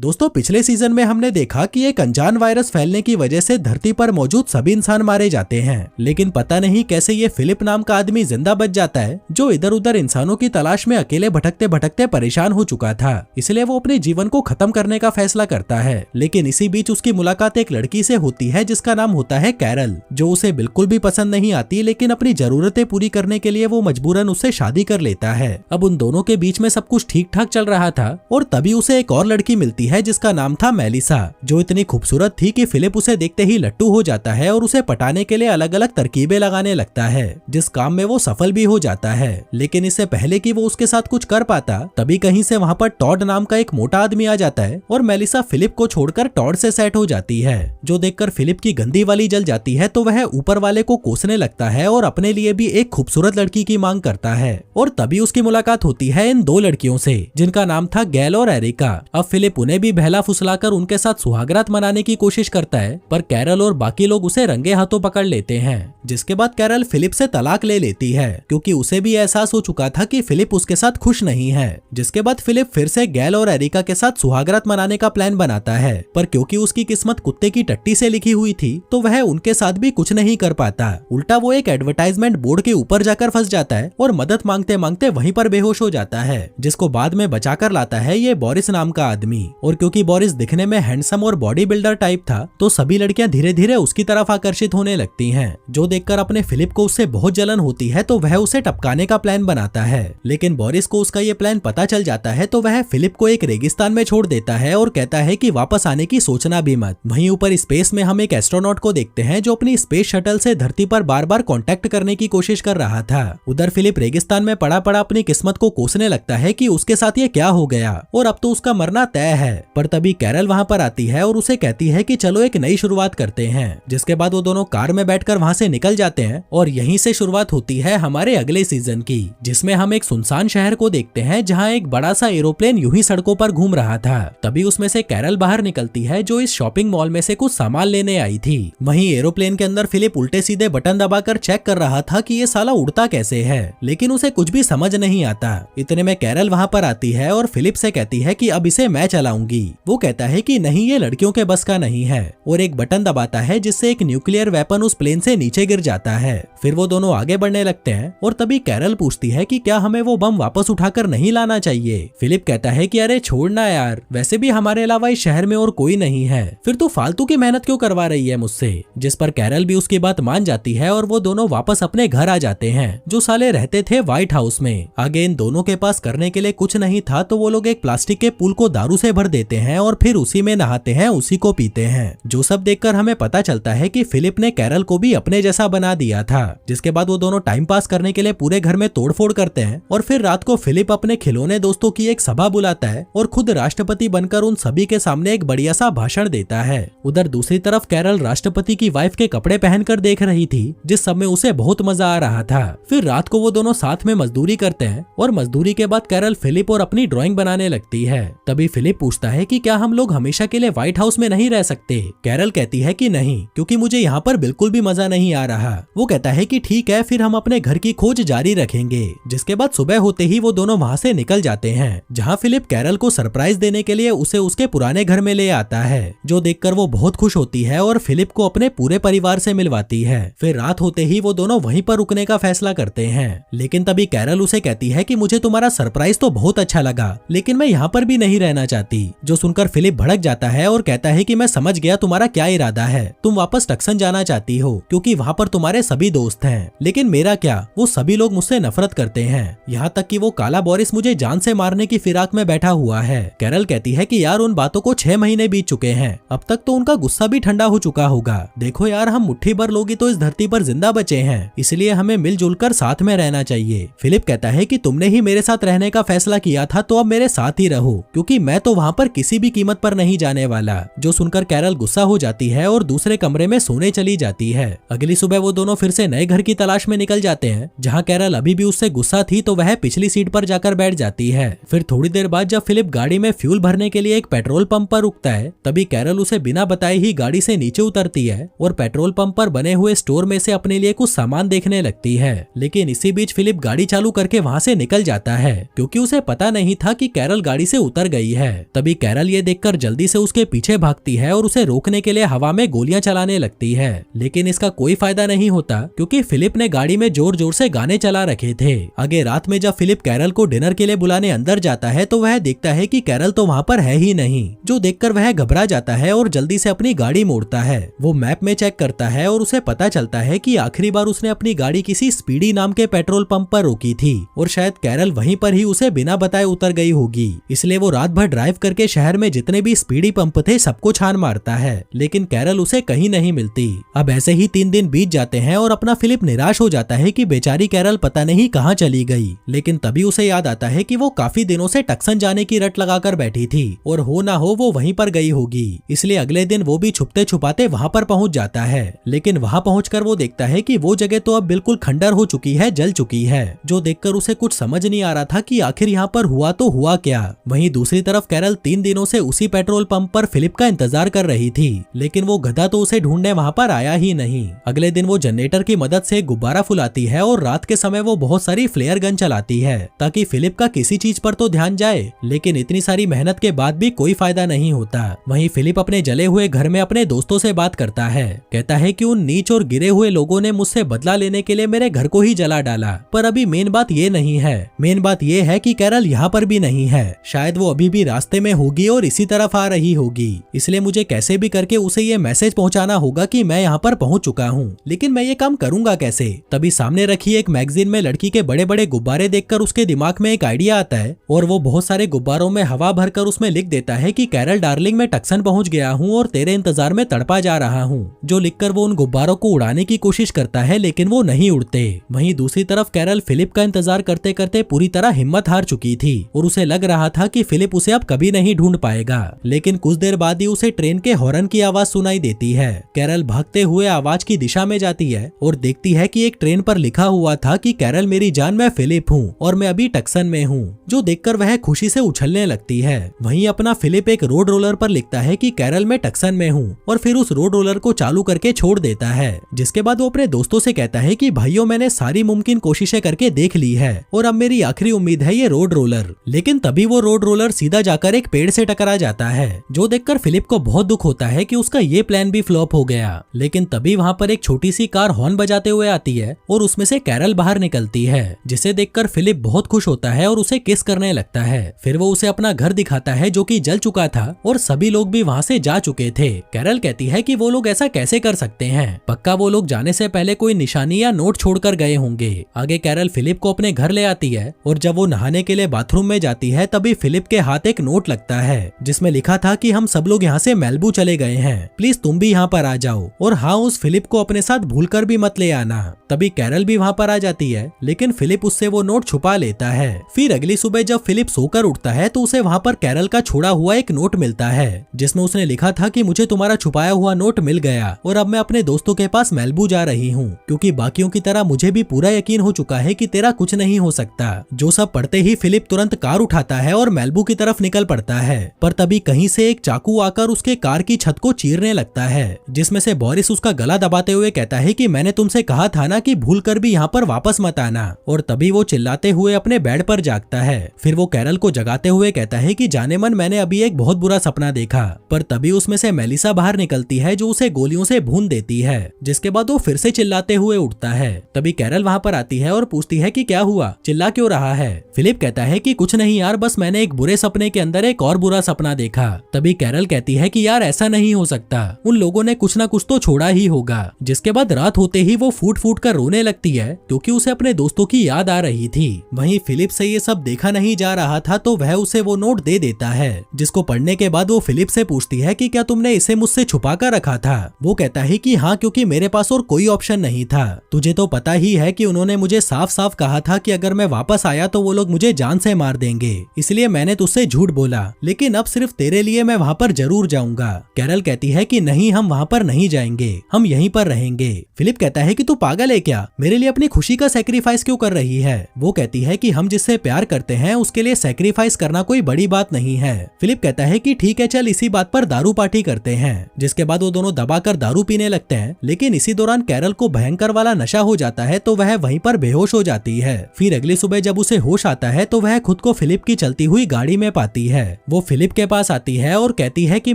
दोस्तों पिछले सीजन में हमने देखा कि एक अनजान वायरस फैलने की वजह से धरती पर मौजूद सभी इंसान मारे जाते हैं, लेकिन पता नहीं कैसे ये फिलिप नाम का आदमी जिंदा बच जाता है जो इधर उधर इंसानों की तलाश में अकेले भटकते भटकते परेशान हो चुका था। इसलिए वो अपने जीवन को खत्म करने का फैसला करता है। लेकिन इसी बीच उसकी मुलाकात एक लड़की से होती है जिसका नाम होता है कैरल, जो उसे बिल्कुल भी पसंद नहीं आती, लेकिन अपनी जरूरतें पूरी करने के लिए वो मजबूरन उससे शादी कर लेता है। अब उन दोनों के बीच में सब कुछ ठीक ठाक चल रहा था और तभी उसे एक और लड़की मिलती है जिसका नाम था मेलिसा, जो इतनी खूबसूरत थी कि फिलिप उसे देखते ही लट्टू हो जाता है और उसे पटाने के लिए अलग अलग तरकीबें लगाने लगता है, जिस काम में वो सफल भी हो जाता है। लेकिन इससे पहले कि वो उसके साथ कुछ कर पाता, तभी कहीं से वहाँ पर टॉड नाम का एक मोटा आदमी आ जाता है और मेलिसा फिलिप को छोड़कर टॉड से सेट हो जाती है, जो देखकर फिलिप की गंदी वाली जल जाती है तो वह ऊपर वाले को कोसने लगता है और अपने लिए भी एक खूबसूरत लड़की की मांग करता है। और तभी उसकी मुलाकात होती है इन दो लड़कियों से जिनका नाम था गैल और एरिका। अब फिलिप उन्हें भी बहला फुसलाकर उनके साथ सुहागरात मनाने की कोशिश करता है, पर कैरल और बाकी लोग उसे रंगे हाथों पकड़ लेते हैं। जिसके बाद कैरल फिलिप से तलाक ले लेती है क्योंकि उसे भी एहसास हो चुका था कि फिलिप उसके साथ खुश नहीं है। जिसके बाद फिलिप फिर से गैल और एरिका के साथ सुहागरात मनाने का प्लान बनाता है, पर क्योंकि उसकी किस्मत कुत्ते की टट्टी से लिखी हुई थी तो वह उनके साथ भी कुछ नहीं कर पाता। उल्टा वो एक एडवर्टाइजमेंट बोर्ड के ऊपर जाकर फंस जाता है और मदद मांगते मांगते वहीं पर बेहोश हो जाता है, जिसको बाद में बचाकर लाता है ये बोरिस नाम का आदमी। और क्योंकि बोरिस दिखने में हैंडसम और बॉडी बिल्डर टाइप था तो सभी लड़कियां धीरे धीरे उसकी तरफ आकर्षित होने लगती हैं, जो देखकर अपने फिलिप को उससे बहुत जलन होती है तो वह उसे टपकाने का प्लान बनाता है। लेकिन बोरिस को उसका ये प्लान पता चल जाता है तो वह फिलिप को एक रेगिस्तान में छोड़ देता है और कहता है कि वापस आने की सोचना भी मत। वहीं ऊपर स्पेस में हम एक एस्ट्रोनॉट को देखते हैं जो अपनी स्पेस शटल से धरती पर बार बार कांटेक्ट करने की कोशिश कर रहा था। उधर फिलिप रेगिस्तान में पड़ा पड़ा अपनी किस्मत को कोसने लगता है कि उसके साथ ये क्या हो गया और अब तो उसका मरना तय है। पर तभी कैरल वहां पर आती है और उसे कहती है कि चलो एक नई शुरुआत करते हैं। जिसके बाद वो दोनों कार में बैठकर वहां से निकल जाते हैं और यहीं से शुरुआत होती है हमारे अगले सीजन की, जिसमें हम एक सुनसान शहर को देखते हैं जहां एक बड़ा सा एरोप्लेन यूं ही सड़कों पर घूम रहा था। तभी उसमें से कैरल बाहर निकलती है जो इस शॉपिंग मॉल में से कुछ सामान लेने आई थी। वहीं एरोप्लेन के अंदर फिलिप उल्टे सीधे बटन दबाकर चेक कर रहा था कि ये साला उड़ता कैसे है, लेकिन उसे कुछ भी समझ नहीं आता। इतने में कैरल वहां पर आती है और फिलिप से कहती है कि अब इसे मैं चलाऊंगी। वो कहता है कि नहीं, ये लड़कियों के बस का नहीं है और एक बटन दबाता है जिससे एक न्यूक्लियर वेपन उस प्लेन से नीचे गिर जाता है। फिर वो दोनों आगे बढ़ने लगते हैं और तभी कैरल पूछती है कि क्या हमें वो बम वापस उठाकर नहीं लाना चाहिए। फिलिप कहता है कि अरे छोड़ना यार, वैसे भी हमारे अलावा इस शहर में और कोई नहीं है, फिर तू फालतू की मेहनत क्यों करवा रही है मुझसे। जिस पर कैरल भी उसकी बात मान जाती है और वो दोनों वापस अपने घर आ जाते हैं जो साले रहते थे व्हाइट हाउस में। आगे इन दोनों के पास करने के लिए कुछ नहीं था तो वो लोग एक प्लास्टिक के पूल को दारू से भर देते हैं और फिर उसी में नहाते हैं, उसी को पीते हैं। जो सब देखकर हमें पता चलता है कि फिलिप ने कैरल को भी अपने जैसा बना दिया था। जिसके बाद वो दोनों टाइम पास करने के लिए पूरे घर में तोड़फोड़ करते हैं और फिर रात को फिलिप अपने खिलौने दोस्तों की एक सभा बुलाता है और खुद राष्ट्रपति बनकर उन सभी के सामने एक बढ़िया सा भाषण देता है। उधर दूसरी तरफ कैरल राष्ट्रपति की वाइफ के कपड़े पहनकर देख रही थी, जिस सब में उसे बहुत मजा आ रहा था। फिर रात को वो दोनों साथ में मजदूरी करते हैं और मजदूरी के बाद कैरल फिलिप और अपनी ड्राइंग बनाने लगती है। तभी फिलिप पूछता है कि क्या हम लोग हमेशा के लिए व्हाइट हाउस में नहीं रह सकते। कैरल कहती है कि नहीं, क्योंकि मुझे यहाँ पर बिल्कुल भी मजा नहीं आ रहा। वो कहता है कि ठीक है, फिर हम अपने घर की खोज जारी रखेंगे। जिसके बाद सुबह होते ही वो दोनों वहाँ से निकल जाते हैं, जहाँ फिलिप कैरल को सरप्राइज देने के लिए उसे उसके पुराने घर में ले आता है, जो देखकर वो बहुत खुश होती है और फिलिप को अपने पूरे परिवार से मिलवाती है। फिर रात होते ही वो दोनों वहीं पर रुकने का फैसला करते हैं। लेकिन तभी कैरल उसे कहती है कि मुझे तुम्हारा सरप्राइज तो बहुत अच्छा लगा, लेकिन मैं यहाँ पर भी नहीं रहना चाहती। जो सुनकर फिलिप भड़क जाता है और कहता है कि मैं समझ गया तुम्हारा क्या इरादा है, तुम वापस टक्सन जाना चाहती हो क्योंकि वहाँ पर तुम्हारे सभी दोस्त हैं, लेकिन मेरा क्या, वो सभी लोग मुझसे नफरत करते हैं, यहाँ तक कि वो काला बोरिस मुझे जान से मारने की फिराक में बैठा हुआ है। कैरल कहती है कि यार उन बातों को 6 महीने बीत चुके हैं, अब तक तो उनका गुस्सा भी ठंडा हो चुका होगा। देखो यार, हम मुट्ठी भर लोग ही तो इस धरती पर जिंदा बचे हैं, इसलिए हमें मिलजुल कर साथ में रहना चाहिए। फिलिप कहता है कि तुमने ही मेरे साथ रहने का फैसला किया था तो अब मेरे साथ ही रहो, क्योंकि मैं तो वहाँ पर किसी भी कीमत पर नहीं जाने वाला। जो सुनकर कैरल गुस्सा हो जाती है और दूसरे कमरे में सोने चली जाती है। अगली सुबह वो दोनों फिर से नए घर की तलाश में निकल जाते हैं, जहाँ कैरल अभी भी उससे गुस्सा थी तो वह पिछली सीट पर जाकर बैठ जाती है। फिर थोड़ी देर बाद जब फिलिप गाड़ी में फ्यूल भरने के लिए एक पेट्रोल पंप पर रुकता है, तभी कैरल उसे बिना बताए ही गाड़ी से नीचे उतरती है और पेट्रोल पंप पर बने हुए स्टोर में से अपने लिए कुछ सामान देखने लगती है। लेकिन इसी बीच फिलिप गाड़ी चालू करके वहाँ से निकल जाता है, क्योंकि उसे पता नहीं था कि कैरल गाड़ी से उतर गई है। तभी तभी कैरल ये देखकर जल्दी से उसके पीछे भागती है और उसे रोकने के लिए हवा में गोलियां चलाने लगती है, लेकिन इसका कोई फायदा नहीं होता क्योंकि फिलिप ने गाड़ी में जोर जोर से गाने चला रखे थे। आगे रात में जब फिलिप कैरल को डिनर के लिए बुलाने अंदर जाता है तो वह देखता है कि कैरल तो वहाँ पर है ही नहीं, जो देखकर वह घबरा जाता है और जल्दी से अपनी गाड़ी मोड़ता है। वो मैप में चेक करता है और उसे पता चलता है कि आखिरी बार उसने अपनी गाड़ी किसी स्पीडी नाम के पेट्रोल पंप पर रोकी थी और शायद कैरल वहीं पर ही उसे बिना बताए उतर गई होगी। इसलिए वो रात भर ड्राइव करके शहर में जितने भी स्पीडी पंप थे सबको छान मारता है, लेकिन कैरल उसे कहीं नहीं मिलती। अब ऐसे ही 3 दिन बीत जाते हैं और अपना फिलिप निराश हो जाता है कि बेचारी कैरल पता नहीं कहाँ चली गई, लेकिन तभी उसे याद आता है कि वो काफी दिनों से टक्सन जाने की रट लगाकर बैठी थी और हो ना हो वो वहीं पर गई होगी। इसलिए अगले दिन वो भी छुपते छुपाते वहाँ पर पहुँच जाता है, लेकिन वहाँ पहुंचकर वो देखता है कि वो जगह तो अब बिल्कुल खंडर हो चुकी है, जल चुकी है, जो देखकर उसे कुछ समझ नहीं आ रहा था कि आखिर यहाँ पर हुआ तो हुआ क्या। वहीं दूसरी तरफ कैरल 3 दिनों से उसी पेट्रोल पंप पर फिलिप का इंतजार कर रही थी, लेकिन वो गधा तो उसे ढूंढने वहाँ पर आया ही नहीं। अगले दिन वो जनरेटर की मदद से गुब्बारा फुलाती है और रात के समय वो बहुत सारी फ्लेयर गन चलाती है ताकि फिलिप का किसी चीज पर तो ध्यान जाए, लेकिन इतनी सारी मेहनत के बाद भी कोई फायदा नहीं होता। वहीं फिलिप अपने जले हुए घर में अपने दोस्तों से बात करता है, कहता है कि उन नीच और गिरे हुए लोगों ने मुझसे बदला लेने के लिए मेरे घर को ही जला डाला, पर अभी मेन बात ये नहीं है। मेन बात ये है कि कैरल यहाँ पर भी नहीं है, शायद वो अभी भी रास्ते में होगी और इसी तरफ आ रही होगी, इसलिए मुझे कैसे भी करके उसे ये मैसेज पहुंचाना होगा कि मैं यहाँ पर पहुंच चुका हूँ। लेकिन मैं ये काम करूंगा कैसे? तभी सामने रखी एक मैगजीन में लड़की के बड़े बड़े गुब्बारे देखकर उसके दिमाग में एक आइडिया आता है और वो बहुत सारे गुब्बारों में हवा भरकर उसमें लिख देता है कि कैरल डार्लिंग मैं टक्सन पहुंच गया हूँ और तेरे इंतजार में तड़पा जा रहा हूँ। जो लिखकर वो उन गुब्बारों को उड़ाने की कोशिश करता है, लेकिन वो नहीं उड़ते। वहीं दूसरी तरफ कैरल फिलिप का इंतजार करते करते पूरी तरह हिम्मत हार चुकी थी और उसे लग रहा था कि फिलिप उसे अब कभी नहीं ढूंढ पाएगा, लेकिन कुछ देर बाद ही उसे ट्रेन के हॉर्न की आवाज सुनाई देती है। कैरल भागते हुए आवाज की दिशा में जाती है और देखती है कि एक ट्रेन पर लिखा हुआ था कि कैरल मेरी जान, मैं फिलिप हूँ और मैं अभी टक्सन में हूँ, जो देखकर वह खुशी से उछलने लगती है। वहीं अपना फिलिप एक रोड रोलर पर लिखता है कि कैरल मैं टक्सन में हूँ और फिर उस रोड रोलर को चालू करके छोड़ देता है, जिसके बाद वो अपने दोस्तों से कहता है कि भाइयों मैंने सारी मुमकिन कोशिशें करके देख ली है और अब मेरी आखिरी उम्मीद है ये रोड रोलर। लेकिन तभी वो रोड रोलर सीधा जाकर एक पेड़ से टकरा जाता है, जो देखकर फिलिप को बहुत दुख होता है कि उसका ये प्लान भी फ्लॉप हो गया। लेकिन तभी वहाँ पर एक छोटी सी कार हॉर्न बजाते हुए आती है और उसमें से कैरल बाहर निकलती है, जिसे देखकर फिलिप बहुत खुश होता है और उसे किस करने लगता है। फिर वो उसे अपना घर दिखाता है जो कि जल चुका था और सभी लोग भी वहाँ से जा चुके थे। कैरल कहती है कि वो लोग ऐसा कैसे कर सकते हैं, पक्का वो लोग जाने से पहले कोई निशानी या नोट छोड़कर गए होंगे। आगे कैरल फिलिप को अपने घर ले आती है और जब वो नहाने के लिए बाथरूम में जाती है तभी फिलिप के हाथ एक नोट लगता है जिसमें लिखा था कि हम सब लोग यहाँ से मेलबू चले गए हैं, प्लीज तुम भी यहाँ पर आ जाओ और हाँ उस फिलिप को अपने साथ भूलकर भी मत ले आना। तभी कैरल भी वहाँ पर आ जाती है, लेकिन फिलिप उससे वो नोट छुपा लेता है। फिर अगली सुबह जब फिलिप सोकर उठता है तो उसे वहाँ पर कैरल का छोड़ा हुआ एक नोट मिलता है जिसमें उसने लिखा था कि मुझे तुम्हारा छुपाया हुआ नोट मिल गया और अब मैं अपने दोस्तों के पास मेलबू जा रही हूँ, क्योंकि बाकियों की तरह मुझे भी पूरा यकीन हो चुका है कि तेरा कुछ नहीं हो सकता। जो सब पढ़ते ही फिलिप तुरंत कार उठाता है और मेलबू की तरफ निकल पड़ता है, पर तभी कहीं से एक चाकू आकर उसके कार की छत को चीरने लगता है, जिसमें से बोरिस उसका गला दबाते हुए कहता है कि मैंने तुमसे कहा था ना कि भूल कर भी यहाँ पर वापस मत आना। और तभी वो चिल्लाते हुए अपने बेड पर जागता है। फिर वो कैरल को जगाते हुए कहता है कि जाने मन मैंने अभी एक बहुत बुरा सपना देखा, पर तभी उसमें से मेलिसा बाहर निकलती है जो उसे गोलियों से भून देती है, जिसके बाद वो फिर से चिल्लाते हुए उठता है। तभी कैरल वहाँ पर आती है और पूछती है कि क्या हुआ, चिल्ला क्यों रहा है। फिलिप कहता है कि कुछ नहीं यार, बस मैंने एक बुरे सपने के अंदर एक और बुरा सपना देखा। तभी कैरल कहती है कि यार ऐसा नहीं हो सकता, उन लोगों ने कुछ ना कुछ तो छोड़ा ही होगा। जिसके बाद रात होते ही वो फूट फूट कर रोने लगती है क्योंकि उसे अपने दोस्तों की याद आ रही थी। वहीं फिलिप से ये सब देखा नहीं जा रहा था तो वह उसे वो नोट दे देता है, जिसको पढ़ने के बाद वो फिलिप से पूछती है कि क्या तुमने इसे मुझसे छुपा कर रखा था। वो कहता है कि हाँ, क्योंकि मेरे पास और कोई ऑप्शन नहीं था। तुझे तो पता ही है कि उन्होंने मुझे साफ साफ कहा था कि अगर मैं वापस आया तो वो लोग मुझे जान से मार देंगे, इसलिए मैंने तुझसे झूठ बोला, लेकिन अब सिर्फ तेरे लिए मैं वहाँ पर जरूर जाऊंगा। कैरल कहती है कि नहीं, हम वहाँ पर नहीं जाएंगे, हम यहीं पर रहेंगे। फिलिप कहता है कि तू पागल है क्या, मेरे लिए अपनी खुशी का सैक्रिफाइस क्यों कर रही है। वो कहती है कि हम जिससे प्यार करते हैं उसके लिए सैक्रिफाइस करना कोई बड़ी बात नहीं है। फिलिप कहता है कि ठीक है, चल इसी बात पर दारू पार्टी करते हैं। जिसके बाद वो दोनों दबाकर दारू पीने लगते हैं, लेकिन इसी दौरान कैरल को भयंकर वाला नशा हो जाता है तो वह वहीं पर बेहोश हो जाती है। फिर अगली सुबह जब उसे होश आता है तो वह खुद को फिलिप की चलती हुई गाड़ी में पाती है, वो फिलिप के पास आती है और कहती है कि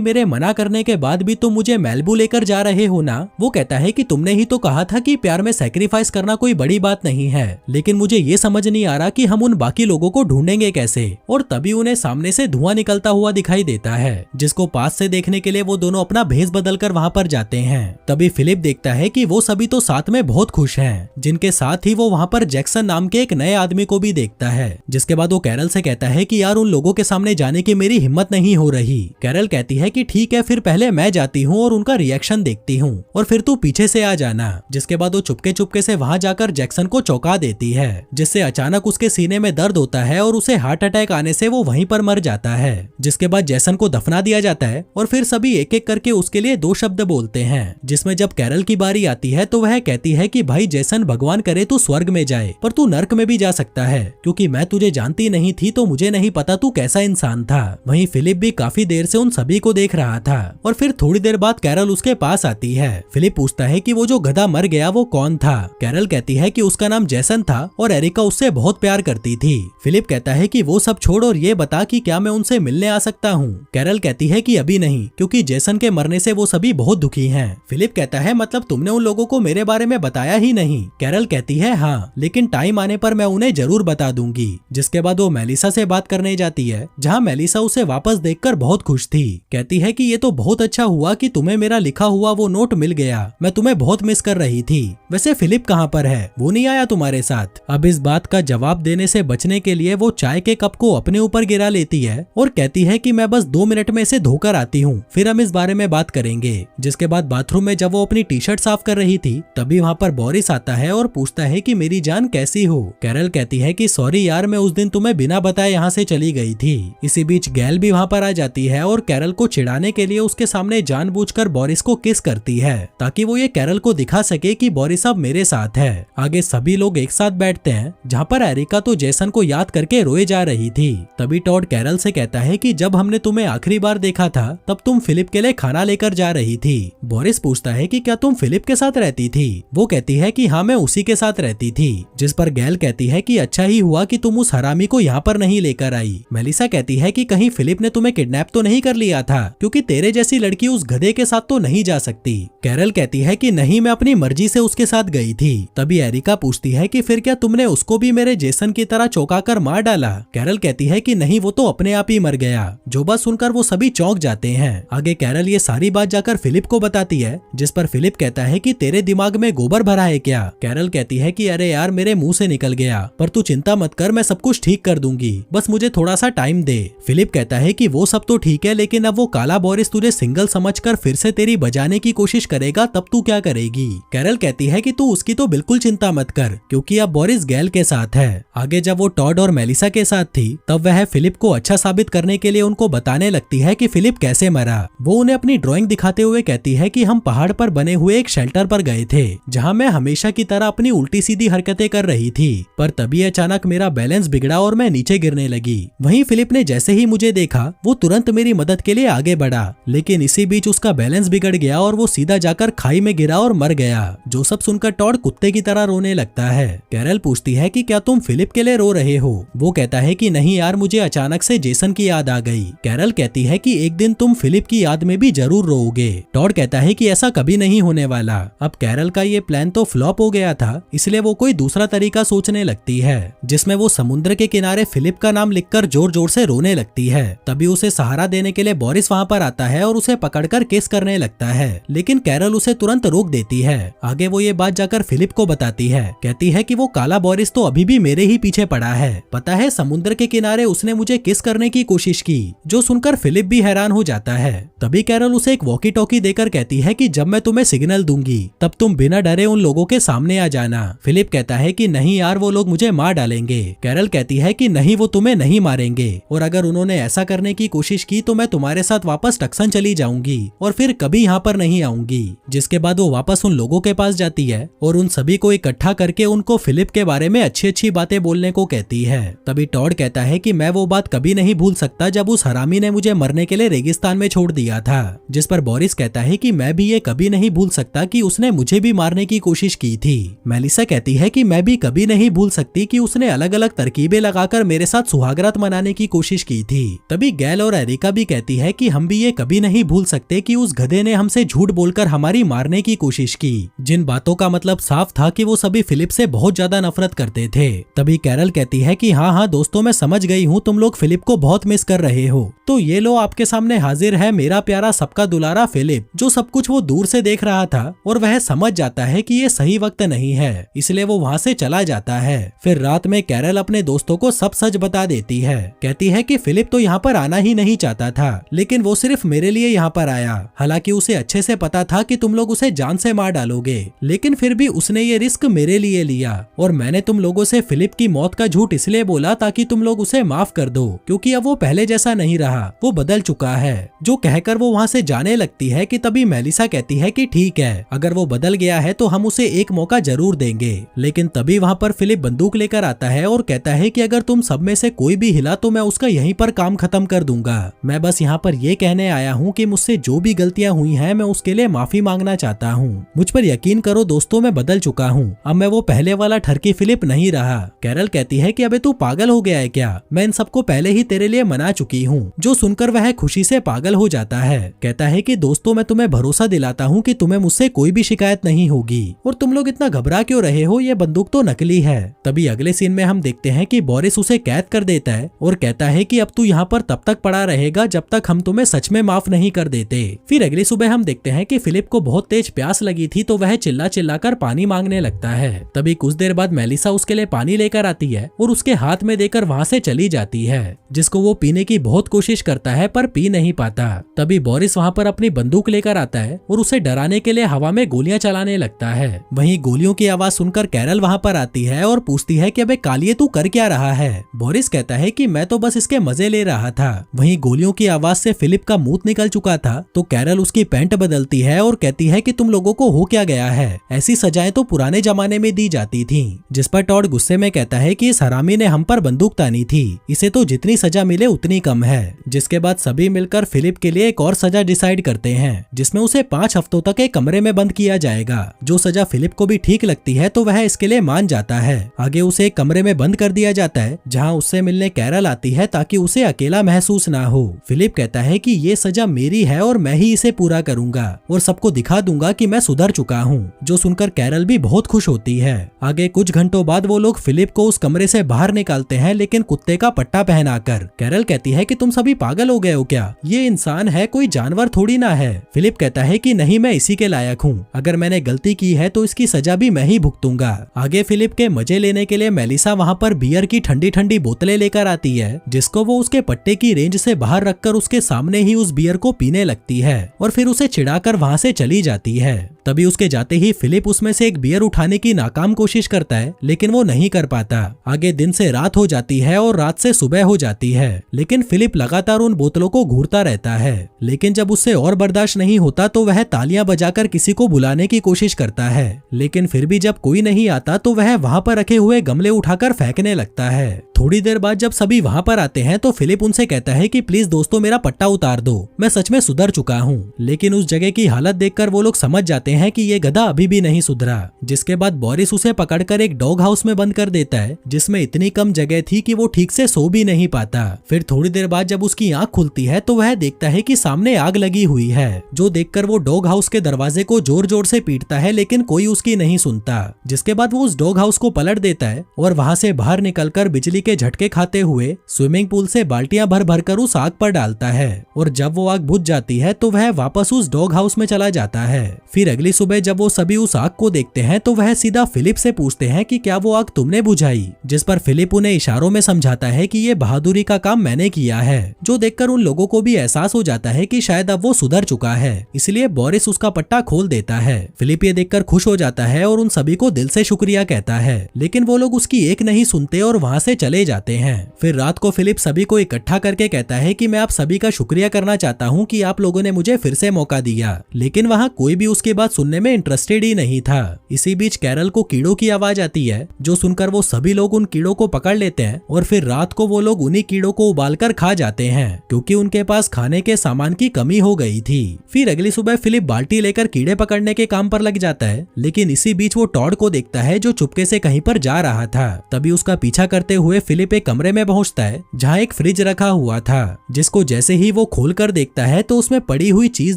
मेरे मना करने के बाद भी तुम मुझे मैलिबू लेकर जा रहे हो ना। वो कहता है कि तुमने ही तो कहा था कि प्यार में सैक्रिफाइस करना कोई बड़ी बात नहीं है, लेकिन मुझे ये समझ नहीं आ रहा कि हम उन बाकी लोगों को ढूंढेंगे कैसे। और तभी उन्हें सामने से धुआं निकलता हुआ दिखाई देता है, जिसको पास से देखने के लिए वो दोनों अपना भेष बदलकर वहाँ पर जाते हैं। तभी फिलिप देखता है कि वो सभी तो साथ में बहुत खुश हैं, जिनके साथ ही वो वहाँ पर जैक्सन नाम के एक नए आदमी को भी देखता है। जिसके बाद वो कैरल से कहता है कि यार उन लोगों के सामने जाने की मेरी हिम्मत नहीं हो रही। कैरल कहती है कि ठीक है, फिर पहले मैं जाती हूँ और उनका रिएक्शन देखती हूँ और फिर तू पीछे से आ जाना। जिसके बाद वो चुपके चुपके से वहाँ जाकर जैक्सन को चौंका देती है, जिससे अचानक उसके सीने में दर्द होता है और उसे हार्ट अटैक आने से वो वहीं पर मर जाता है। जिसके बाद जैसन को दफना दिया जाता है और फिर सभी एक एक करके उसके लिए 2 शब्द बोलते हैं, जिसमें जब कैरल की बारी आती है तो वह कहती है कि भाई जैसन, भगवान करे तू स्वर्ग में जाए, पर तू नर्क में भी जा सकता है, क्योंकि मैं तुझे जानती नहीं थी तो मुझे नहीं पता तू कैसा इंसान था। वहीं फिलिप भी काफी देर से उन सभी को देख रहा था और फिर थोड़ी देर बाद कैरल उसके पास आती है। फिलिप पूछता है कि वो जो गधा मर गया वो कौन था। कैरल कहती है कि उसका नाम जैसन था और एरिका उससे बहुत प्यार करती थी। फिलिप कहता है कि वो सब छोड़ और ये बता कि क्या मैं उनसे मिलने आ सकता हूँ। कैरल कहती है कि अभी नहीं, क्योंकि जैसन के मरने से वो सभी बहुत दुखी हैं। फिलिप कहता है मतलब तुमने उन लोगों को मेरे बारे में बताया ही नहीं। कैरल कहती है हाँ, लेकिन टाइम आने पर मैं उन्हें जरूर बता दूंगी। जिसके बाद वो मेलिसा से बात करने जाती है, जहाँ मेलिसा उसे वापस देखकर बहुत खुश थी। कहती है कि ये तो बहुत अच्छा हुआ कि तुम्हें मेरा लिखा हुआ वो नोट मिल गया, मैं तुम्हें बहुत मिस कर रही थी। वैसे फिलिप कहाँ पर है, वो नहीं आया तुम्हारे साथ? अब इस बात का जवाब देने से बचने के लिए वो चाय के कप को अपने ऊपर गिरा लेती है और कहती है कि मैं बस 2 मिनट में इसे धोकर आती हूँ, फिर हम इस बारे में बात करेंगे। जिसके बाद बाथरूम में जब वो अपनी टी शर्ट साफ कर रही थी तभी वहाँ पर बोरिस आता है और पूछता है कि मेरी जान कैसी हो। कैरल कहती है कि सॉरी यार, मैं उस दिन तुम्हें बिना बताए यहाँ से चली गई थी। इसी बीच गैल भी वहाँ पर आ जाती है और कैरल को चिढ़ाने के लिए उसके सामने जानबूझकर बोरिस को किस करती है, ताकि वो ये कैरल को दिखा सके कि बोरिस अब मेरे साथ है। आगे सभी लोग एक साथ बैठते हैं, जहाँ पर एरिका तो जैसन को याद करके रोए जा रही थी। तभी टॉड कैरल से कहता है कि जब हमने तुम्हें आखिरी बार देखा था तब तुम फिलिप के लिए खाना लेकर जा रही थी। बोरिस पूछता है कि क्या तुम फिलिप के साथ रहती थी? वो कहती है कि हाँ, मैं उसी के साथ रहती थी। जिस पर गैल कहती है कि अच्छा ही हुआ कि तुम उस हरामी को यहाँ पर नहीं लेकर आई। मेलिसा कहती है कि कहीं फिलिप ने तुम्हें किडनैप तो नहीं कर लिया था, क्योंकि तेरे जैसी लड़की उस गधे के साथ तो नहीं जा सकती। कैरल कहती है कि नहीं, मैं अपनी मर्जी से उसके साथ गई थी। तभी एरिका पूछती है कि फिर क्या तुमने उसको भी मेरे जेसन की तरह चौंका कर मार डाला? कैरल कहती है कि नहीं, वो तो अपने आप ही मर गया। जो बात सुनकर वो सभी चौंक जाते हैं। आगे कैरल ये सारी बात जाकर फिलिप को बताती है, जिस पर फिलिप कहता है कि तेरे दिमाग में गोबर भरा है क्या? कैरल कहती है कि अरे यार, मेरे मुंह से निकल गया, पर तू चिंता मत कर, मैं सब कुछ ठीक कर दूंगी, बस मुझे थोड़ा सा टाइम दे। फिलिप कहता है कि वो सब तो ठीक है, लेकिन अब वो काला बोरिस तुझे सिंगल समझकर फिर से तेरी बजाने की कोशिश करेगा, तब तू क्या करेगी? कैरल कहती है कि तू उसकी तो बिल्कुल चिंता मत कर, क्योंकि अब बोरिस गैल के साथ है। आगे जब वो टॉड और मेलिसा के साथ थी तब वह फिलिप को अच्छा साबित करने के लिए उनको बताने लगती है कि फिलिप कैसे मरा। वो उन्हें अपनी ड्राइंग दिखाते हुए कहती है कि हम पहाड़ पर बने हुए एक शेल्टर पर गए थे, जहाँ मैं हमेशा की तरह अपनी उल्टी सीधी हरकतें कर रही थी, पर तभी अचानक मेरा बैलेंस बिगड़ा और मैं नीचे गिरने लगी। वहीं फिलिप ने जैसे ही मुझे देखा वो तुरंत मेरी मदद के लिए आगे बढ़ा, लेकिन इसी बीच उसका बैलेंस बिगड़ गया और वो सीधा जाकर खाई में गिरा और मर गया। जो सब सुनकर टॉड कुत्ते की तरह रोने लगता है। कैरल पूछती है कि क्या तुम फिलिप के लिए रो रहे हो? वो कहता है कि नहीं यार, मुझे अचानक से जेसन की याद आ गई। कैरल कहती है कि एक दिन तुम फिलिप की याद में भी जरूर रोओगे। टॉड कहता है कि ऐसा कभी नहीं होने वाला। अब कैरल का ये प्लान तो फ्लॉप हो गया था, इसलिए वो कोई दूसरा तरीका सोचने लगती है, जिसमें वो समुद्र के किनारे फिलिप का नाम लिखकर जोर जोर से रोने लगती है। तभी उसे सहारा देने के लिए बोरिस वहाँ पर आता है और उसे पकड़कर किस करने लगता है, लेकिन कैरल उसे तुरंत रोक देती है। आगे वो ये बात जाकर फिलिप को बताती है, कहती है कि वो काला बोरिस तो अभी भी मेरे ही पीछे पड़ा है। पता है, समुद्र के किनारे उसने मुझे किस करने की कोशिश की, जो सुनकर फिलिप भी हैरान हो जाता है। तभी कैरल उसे एक वॉकी टॉकी देकर कहती है कि जब मैं तुम्हें सिग्नल दूंगी तब तुम बिना डरे उन लोगों के सामने आ जाना। फिलिप कहता है कि नहीं यार, वो लोग मुझे मार डालेंगे। कैरल कहती है कि नहीं, वो तुम्हें नहीं मारेंगे, और अगर उन्होंने ऐसा करने की कोशिश की तो मैं तुम्हारे साथ वापस टक्सन चली जाऊंगी और फिर कभी यहाँ पर नहीं आऊंगी। जिसके बाद वो वापस उन लोगों के पास जाती है और उन सभी को इकट्ठा करके उनको फिलिप के बारे में अच्छी अच्छी बातें बोलने को कहती है। तभी टॉड कहता है कि मैं वो बात कभी नहीं भूल सकता जब उस हरामी ने मुझे मरने के लिए रेगिस्तान में छोड़ दिया था। जिस पर बोरिस कहता है कि मैं भी ये कभी नहीं भूल सकता कि उसने मुझे भी मारने की कोशिश की थी। मेलिसा कहती है कि मैं भी कभी नहीं भूल सकती कि उसने अलग अलग तरकीबें लगाकर मेरे साथ सुहागरात मनाने की कोशिश की थी। तभी गैल और एरिका भी कहती है कि हम भी ये कभी नहीं भूल सकते कि उस गधे ने हमसे झूठ बोलकर हमारी मारने की कोशिश की, जिन बातों का मतलब साफ था कि वो सभी फिलिप से बहुत ज्यादा नफरत करते थे। तभी कैरल कहती है कि हाँ दोस्तों, मैं समझ गई हूँ तुम लोग फिलिप को बहुत मिस कर रहे हो, तो ये लो आपके सामने हाजिर है मेरा प्यारा सबका दुलारा फिलिप, जो सब कुछ वो दूर से देख रहा था और वह समझ जाता है कि ये सही वक्त नहीं है, इसलिए वो वहाँ से चला जाता है। फिर रात में कैरल अपने दोस्तों को सब सच बता देती है। कहती है कि फिलिप तो यहाँ पर आना ही नहीं चाहता था, लेकिन वो सिर्फ मेरे लिए यहाँ पर आया। हालांकि उसे अच्छे से पता था कि तुम लोग उसे जान से मार डालोगे, लेकिन फिर भी उसने ये रिस्क मेरे लिए लिया और मैंने तुम लोगों से फिलिप की मौत का झूठ इसलिए बोला ताकि तुम लोग उसे माफ कर दो, क्योंकि अब वो पहले जैसा नहीं रहा, वो बदल चुका है। जो कहकर वो वहाँ से जाने लगती है कि तभी मेलिसा कहती है कि ठीक है, अगर वो बदल गया है तो हम उसे एक मौका जरूर देंगे। लेकिन तभी वहाँ पर फिलिप बंदूक लेकर आता है और कहता है कि अगर तुम सब में से कोई भी हिला तो मैं उसका यहीं पर काम खत्म कर दूंगा। मैं बस यहाँ पर ये कहने आया हूँ कि मुझसे जो भी गलतियाँ हुई हैं मैं उसके लिए माफी मांगना चाहता हूँ। मुझ पर यकीन करो दोस्तों, मैं बदल चुका हूँ, अब मैं वो पहले वाला ठरकी फिलिप नहीं रहा। कैरल कहती है कि अबे तू पागल हो गया है क्या, मैं इन सबको पहले ही तेरे लिए मना चुकी हूँ। जो सुनकर वह खुशी से पागल हो जाता है। कहता है कि दोस्तों, मैं तुम्हें भरोसा दिलाता हूँ कि तुम्हें मुझसे कोई भी शिकायत नहीं होगी और तुम लोग इतना घबरा क्यों रहे हो, ये बंदूक तो नकली है। तभी अगले सीन में हम देखते हैं कि बोरिस उसे कैद कर देता है और कहता है कि अब तू यहाँ पर तब तक पड़ा रहेगा जब तक हम तुम्हें सच में माफ नहीं कर देते। फिर अगली सुबह हम देखते हैं कि फिलिप को बहुत तेज प्यास लगी थी, तो वह चिल्ला चिल्ला कर पानी मांगने लगता है। तभी कुछ देर बाद मेलिसा उसके लिए पानी लेकर आती है और उसके हाथ में देकर वहाँ से चली जाती है, जिसको वो पीने की बहुत कोशिश करता है पर पी नहीं पाता। तभी बोरिस वहाँ पर अपनी बंदूक लेकर आता है और उसे डराने के लिए हवा में गोलियां चलाने लगता है। वहीं गोलियों की आवाज सुनकर कैरल वहाँ पर आती है और पूछती है कि अबे कालिए तू कर क्या रहा है। बोरिस कहता है कि मैं तो बस इसके मजे ले रहा था। वहीं गोलियों की आवाज से फिलिप का मुंह निकल चुका था, तो कैरल उसकी पैंट बदलती है और कहती है कि तुम लोगों को हो क्या गया है, ऐसी सजाएं तो पुराने जमाने में दी जाती थी। जिस पर टॉड गुस्से में कहता है कि इस हरामी ने हम पर बंदूक तानी थी, इसे तो जितनी सजा मिले उतनी कम है। जिसके बाद सभी मिलकर फिलिप के लिए एक और सजा डिसाइड करते हैं, जिसमें उसे 5 हफ्तों तक एक कमरे में बंद किया जाएगा। जो सजा फिलिप को भी ठीक लगती है तो वह इसके लिए मान जाता है। आगे उसे एक कमरे में बंद कर दिया जाता है, जहाँ उससे मिलने कैरल आती है ताकि उसे अकेला महसूस ना हो। फिलिप कहता है कि ये सजा मेरी है और मैं ही इसे पूरा करूंगा और सबको दिखा दूंगा कि मैं सुधर चुका हूँ। जो सुनकर कैरल भी बहुत खुश होती है। आगे कुछ घंटों बाद वो लोग फिलिप को उस कमरे से बाहर निकालते हैं, लेकिन कुत्ते का पट्टा पहनाकर। कैरल कहती है कि तुम सभी पागल हो गए हो क्या, ये इंसान है, कोई जानवर थोड़ी ना है। फिलिप कहता है कि नहीं, मैं इसी के लायक हूँ, अगर मैंने गलती की है तो इसकी सजा भी मैं ही भुगतूंगा। आगे फिलिप के मजे लेने के लिए मेलिसा वहाँ पर बियर की ठंडी ठंडी बोतलें लेकर आती है, जिसको वो उसके पट्टे की रेंज से बाहर रखकर उसके सामने ही उस बियर को पीने लगती है और फिर उसे चिढ़ाकर वहाँ से चली जाती है। तभी उसके जाते ही फिलिप उसमें से एक बियर उठाने की नाकाम कोशिश करता है, लेकिन वो नहीं कर पाता। आगे दिन से रात हो जाती है और रात से सुबह हो जाती है, लेकिन फिलिप लगातार उन बोतलों को घूरता रहता है। लेकिन जब उससे और बर्दाश्त नहीं होता तो वह तालियां बजाकर किसी को बुलाने की कोशिश करता है, लेकिन फिर भी जब कोई नहीं आता तो वह वहाँ पर रखे हुए गमले उठाकर फेंकने लगता है। थोड़ी देर बाद जब सभी वहाँ पर आते हैं तो फिलिप उनसे कहता है कि प्लीज दोस्तों, मेरा पट्टा उतार दो, मैं सच में सुधर चुका हूँ। लेकिन उस जगह की हालत देखकर वो लोग समझ जाते हैं कि ये गधा अभी भी नहीं सुधरा। जिसके बाद बोरिस उसे पकड़कर एक डॉग हाउस में बंद कर देता है, जिसमें इतनी कम जगह थी कि वो ठीक से सो भी नहीं पाता। फिर थोड़ी देर बाद जब उसकी आंख खुलती है तो वह देखता है कि सामने आग लगी हुई है, जो देखकर वो डॉग हाउस के दरवाजे को जोर जोर से पीटता है, लेकिन कोई उसकी नहीं सुनता। जिसके बाद वो उस डॉग हाउस को पलट देता है और वहाँ से बाहर निकलकर बिजली के झटके खाते हुए स्विमिंग पूल से बाल्टियां भर भर कर उस आग पर डालता है। और जब वो आग बुझ जाती है तो वह वापस उस डॉग हाउस में चला जाता है। फिर अगली सुबह जब वो सभी उस आग को देखते हैं तो वह सीधा फिलिप से पूछते हैं कि क्या वो आग तुमने बुझाई, जिस पर फिलिप उन्हें इशारों में समझाता है कि ये बहादुरी का काम मैंने किया है। जो देखकर उन लोगों को भी एहसास हो जाता है कि शायद अब वो सुधर चुका है, इसलिए बोरिस उसका पट्टा खोल देता है। फिलिप ये देखकर खुश हो जाता है और उन सभी को दिल से शुक्रिया कहता है, लेकिन वो लोग उसकी एक नहीं सुनते और वहाँ से चले जाते हैं। फिर रात को फिलिप सभी को इकट्ठा करके कहता है कि मैं आप सभी का शुक्रिया करना चाहता हूँ कि आप लोगों ने मुझे फिर से मौका दिया। लेकिन वहाँ कोई भी उसकी बात सुनने में इंटरेस्टेड ही नहीं था। इसी बीच कैरल को कीड़ों की आवाज आती है, जो सुनकर वो सभी लोग उन कीड़ों को पकड़ लेते हैं और फिर रात को वो लोग उन्हीं कीड़ों को उबालकर खा जाते हैं, क्योंकि उनके पास खाने के सामान की कमी हो गई थी। फिर अगली सुबह फिलिप बाल्टी लेकर कीड़े पकड़ने के काम पर लग जाता है, लेकिन इसी बीच वो टॉड को देखता है जो चुपके से कहीं पर जा रहा था। तभी उसका पीछा करते हुए फिलिप एक कमरे में पहुंचता है जहां एक फ्रिज रखा हुआ था, जिसको जैसे ही वो खोलकर देखता है तो उसमें पड़ी हुई चीज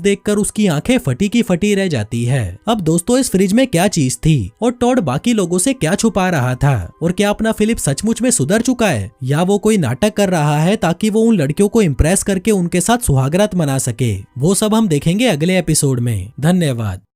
देखकर उसकी आंखें फटी की फटी रह जाती है। अब दोस्तों, इस फ्रिज में क्या चीज थी और टॉड बाकी लोगों से क्या छुपा रहा था, और क्या अपना फिलिप सचमुच में सुधर चुका है या वो कोई नाटक कर रहा है ताकि वो उन लड़कियों को इम्प्रेस करके उनके साथ सुहागरात मना सके, वो सब हम देखेंगे अगले एपिसोड में। धन्यवाद।